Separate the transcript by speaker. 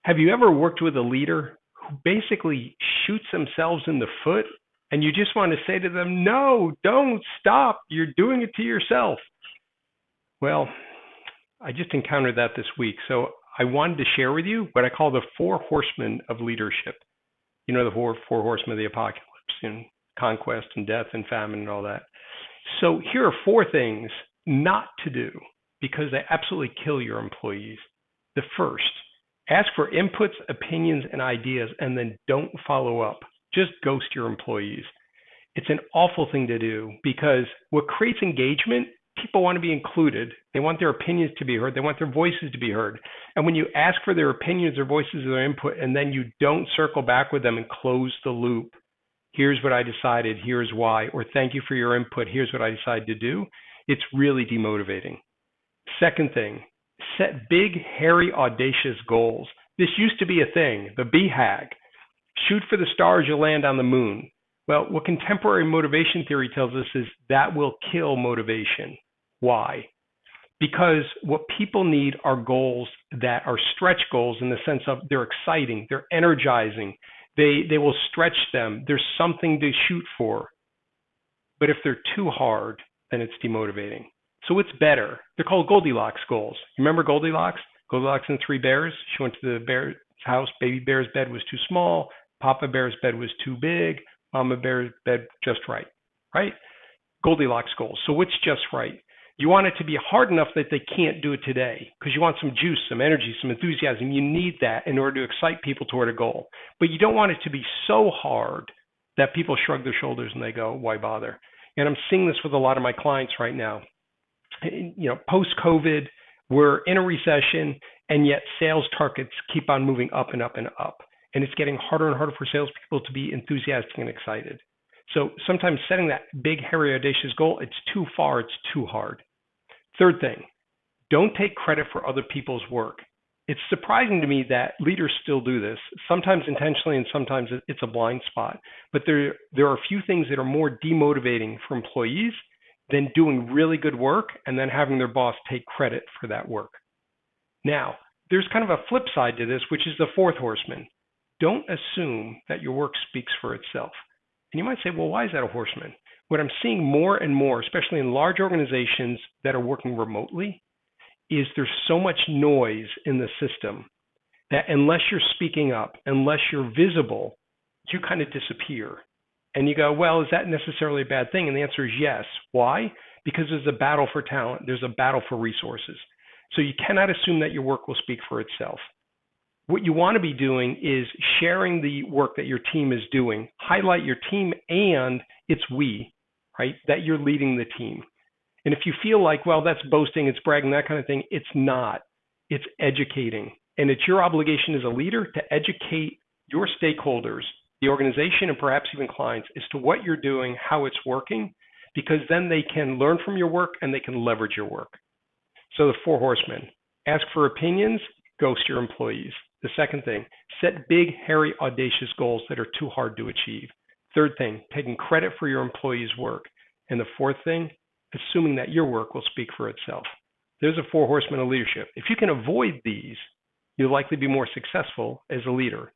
Speaker 1: Have you ever worked with a leader who basically shoots themselves in the foot and you just want to say to them, no, don't stop. You're doing it to yourself. Well, I just encountered that this week. So I wanted to share with you what I call the Four Horsemen of Leadership. You know, the four horsemen of the apocalypse and conquest and death and famine and all that. So here are four things not to do because they absolutely kill your employees. The first, ask for inputs, opinions, and ideas, and then don't follow up. Just ghost your employees. It's an awful thing to do because what creates engagement, people want to be included. They want their opinions to be heard. They want their voices to be heard. And when you ask for their opinions, their voices, or their input, and then you don't circle back with them and close the loop, here's what I decided, here's why, or thank you for your input, here's what I decided to do, it's really demotivating. Second thing, set big, hairy, audacious goals. This used to be a thing, the BHAG. Shoot for the stars, you'll land on the moon. Well, what contemporary motivation theory tells us is that will kill motivation. Why? Because what people need are goals that are stretch goals in the sense of they're exciting, they're energizing, they will stretch them, there's something to shoot for. But if they're too hard, then it's demotivating. So it's better. They're called Goldilocks goals. You remember Goldilocks? Goldilocks and the Three Bears? She went to the bear's house. Baby bear's bed was too small. Papa bear's bed was too big. Mama bear's bed just right, right? Goldilocks goals. So what's just right? You want it to be hard enough that they can't do it today because you want some juice, some energy, some enthusiasm. You need that in order to excite people toward a goal. But you don't want it to be so hard that people shrug their shoulders and they go, why bother? And I'm seeing this with a lot of my clients right now. You know, post-COVID, we're in a recession, and yet sales targets keep on moving up and up and up. And it's getting harder and harder for salespeople to be enthusiastic and excited. So sometimes setting that big, hairy, audacious goal, it's too far, it's too hard. Third thing, don't take credit for other people's work. It's surprising to me that leaders still do this, sometimes intentionally and sometimes it's a blind spot. But there are a few things that are more demotivating for employees than doing really good work and then having their boss take credit for that work. Now, there's kind of a flip side to this, which is the fourth horseman. Don't assume that your work speaks for itself. And you might say, well, why is that a horseman? What I'm seeing more and more, especially in large organizations that are working remotely, is there's so much noise in the system that unless you're speaking up, unless you're visible, you kind of disappear. And you go, well, is that necessarily a bad thing? And the answer is yes. Why? Because there's a battle for talent. There's a battle for resources. So you cannot assume that your work will speak for itself. What you want to be doing is sharing the work that your team is doing, highlight your team, and it's we, right, that you're leading the team. And if you feel like, well, that's boasting, it's bragging, that kind of thing, it's not. It's educating. And it's your obligation as a leader to educate your stakeholders, the organization, and perhaps even clients as to what you're doing, how it's working, because then they can learn from your work and they can leverage your work. So the four horsemen, ask for opinions, ghost your employees. The second thing, set big, hairy, audacious goals that are too hard to achieve. Third thing, taking credit for your employees' work. And the fourth thing, assuming that your work will speak for itself. There's a four horsemen of leadership. If you can avoid these, you'll likely be more successful as a leader.